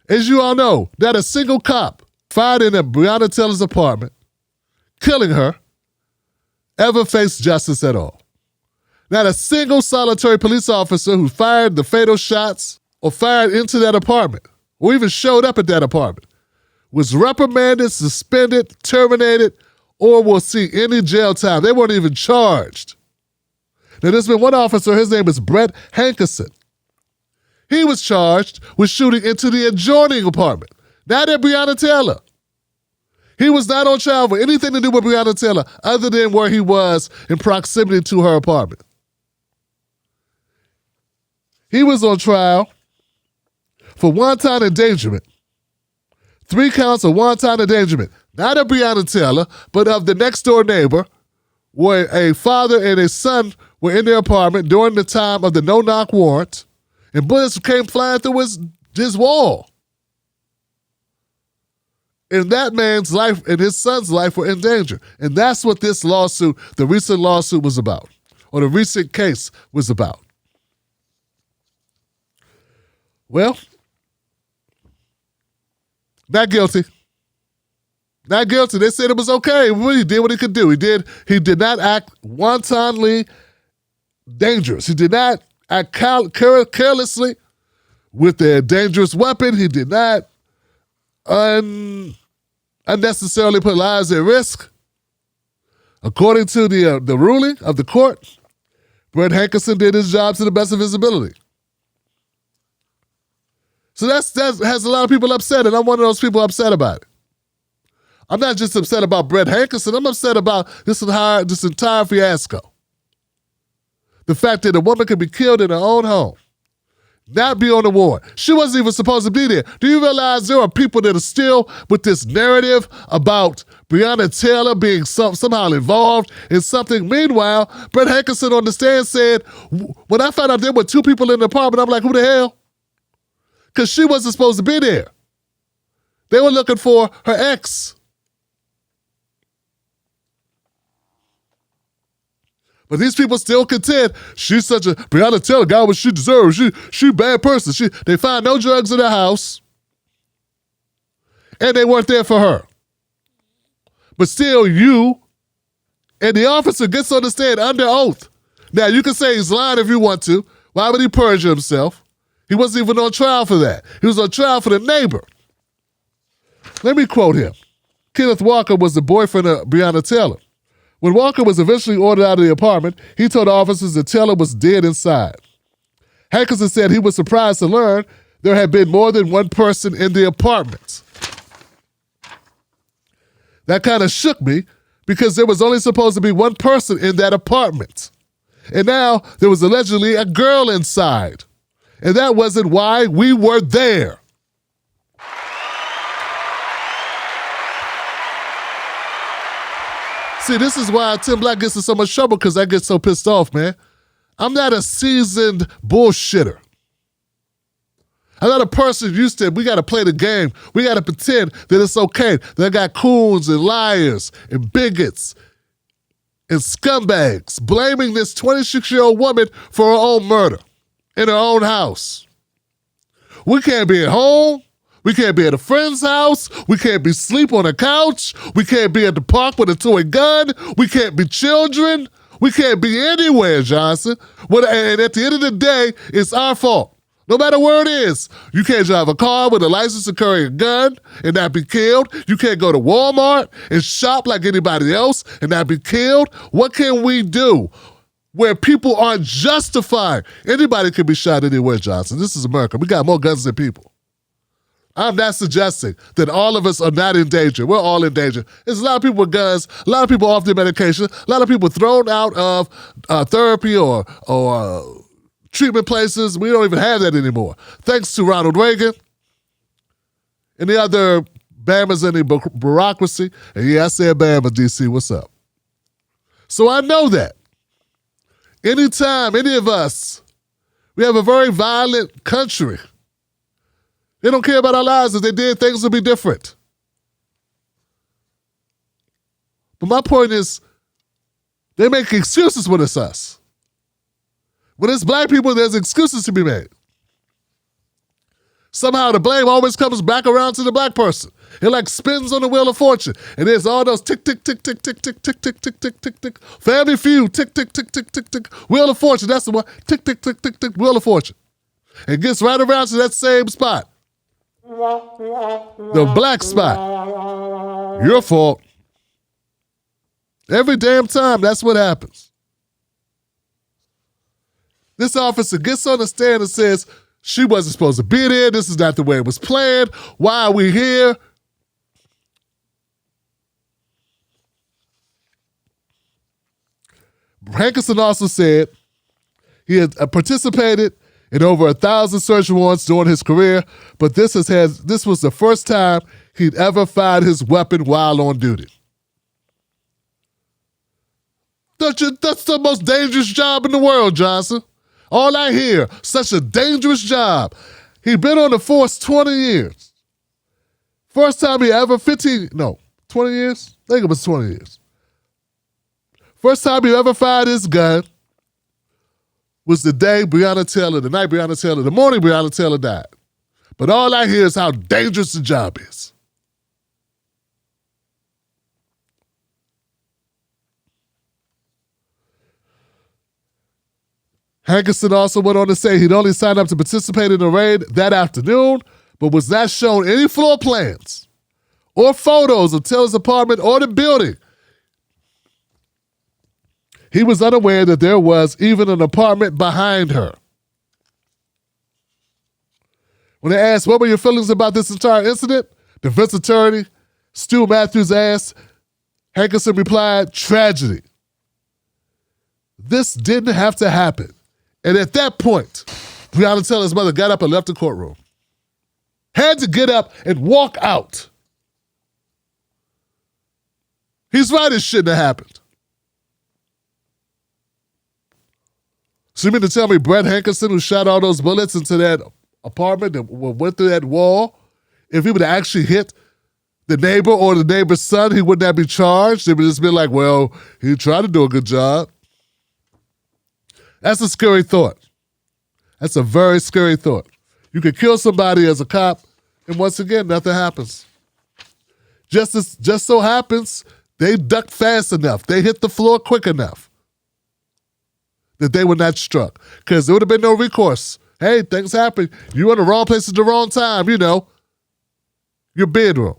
As you all know, not a single cop fired in Breonna Taylor's apartment, killing her, ever faced justice at all. Not a single solitary police officer who fired the fatal shots or fired into that apartment or even showed up at that apartment was reprimanded, suspended, terminated, or will see any jail time. They weren't even charged. Now, there's been one officer, his name is Brett Hankison. He was charged with shooting into the adjoining apartment, not at Breonna Taylor. He was not on trial for anything to do with Breonna Taylor other than where he was in proximity to her apartment. He was on trial for wanton endangerment. 3 counts of wanton endangerment, not of Breonna Taylor, but of the next door neighbor, where a father and a son were in their apartment during the time of the no-knock warrant, and bullets came flying through his wall. And that man's life and his son's life were in danger. And that's what this lawsuit, the recent lawsuit was about, or the recent case was about. Well, not guilty. Not guilty. They said it was okay. He did what he could do. He did not act wantonly dangerous. He did not act carelessly with a dangerous weapon. He did not unnecessarily put lives at risk. According to the ruling of the court, Brett Hankison did his job to the best of his ability. So that has a lot of people upset, and I'm one of those people upset about it. I'm not just upset about Brett Hankison. I'm upset about this entire fiasco. The fact that a woman could be killed in her own home, not be on the warrant. She wasn't even supposed to be there. Do you realize there are people that are still with this narrative about Breonna Taylor being somehow involved in something? Meanwhile, Brett Hankison on the stand said, when I found out there were 2 people in the apartment, I'm like, who the hell? Because she wasn't supposed to be there. They were looking for her ex. But these people still contend she's such a Breonna Taylor got what she deserves. She a bad person. They find no drugs in her house. And they weren't there for her. But still, you and the officer gets on the stand under oath. Now, you can say he's lying if you want to. Why would he perjure himself? He wasn't even on trial for that. He was on trial for the neighbor. Let me quote him. Kenneth Walker was the boyfriend of Breonna Taylor. When Walker was eventually ordered out of the apartment, he told officers that Taylor was dead inside. Hankison said he was surprised to learn there had been more than one person in the apartment. That kind of shook me because there was only supposed to be one person in that apartment. And now there was allegedly a girl inside. And that wasn't why we were there. See, this is why Tim Black gets in so much trouble, because I get so pissed off, man. I'm not a seasoned bullshitter. I'm not a person used to, we got to play the game. We got to pretend that it's okay. That I got coons and liars and bigots and scumbags blaming this 26-year-old woman for her own murder in her own house. We can't be at home. We can't be at a friend's house. We can't be asleep on a couch. We can't be at the park with a toy gun. We can't be children. We can't be anywhere, Johnson. And at the end of the day, it's our fault. No matter where it is. You can't drive a car with a license to carry a gun and not be killed. You can't go to Walmart and shop like anybody else and not be killed. What can we do where people aren't justified? Anybody can be shot anywhere, Johnson. This is America. We got more guns than people. I'm not suggesting that all of us are not in danger. We're all in danger. There's a lot of people with guns, a lot of people off their medication, a lot of people thrown out of therapy or treatment places. We don't even have that anymore. Thanks to Ronald Reagan and the other Bammers in the bureaucracy. And yeah, I said Bama, DC, what's up? So I know that. Anytime any of us, we have a very violent country. They don't care about our lives. If they did, things would be different. But my point is, they make excuses when it's us. When it's black people, there's excuses to be made. Somehow the blame always comes back around to the black person. It like spins on the wheel of fortune. And there's all those tick, tick, tick, tick, tick, tick, tick, tick, tick, tick, tick, tick. Family Feud, tick, tick, tick, tick, tick, tick. Wheel of Fortune, that's the one. Tick, tick, tick, tick, tick, Wheel of Fortune. It gets right around to that same spot. The black spot. Your fault. Every damn time, that's what happens. This officer gets on the stand and says, she wasn't supposed to be there. This is not the way it was planned. Why are we here? Hankison also said he had participated in over 1,000 search warrants during his career, but this was the first time he'd ever fired his weapon while on duty. That's the most dangerous job in the world, Johnson. All I hear, such a dangerous job. He'd been on the force 20 years. First time he ever, 20 years? I think it was 20 years. First time he ever fired his gun was the night Breonna Taylor, the morning Breonna Taylor died. But all I hear is how dangerous the job is. Hankison also went on to say he'd only signed up to participate in the raid that afternoon, but was not shown any floor plans or photos of Taylor's apartment or the building. He was unaware that there was even an apartment behind her. When they asked, what were your feelings about this entire incident? Defense attorney Stu Matthews asked, Hankison replied, tragedy. This didn't have to happen. And at that point, Breonna Taylor's mother got up and left the courtroom. Had to get up and walk out. He's right, it shouldn't have happened. So you mean to tell me Brett Hankison, who shot all those bullets into that apartment that went through that wall, if he would have actually hit the neighbor or the neighbor's son, he would not be charged? They would just be like, well, he tried to do a good job. That's a scary thought. That's a very scary thought. You could kill somebody as a cop, and once again, nothing happens. Just so happens, they ducked fast enough. They hit the floor quick enough that they were not struck. Because there would have been no recourse. Hey, things happen. You were in the wrong place at the wrong time, your bedroom.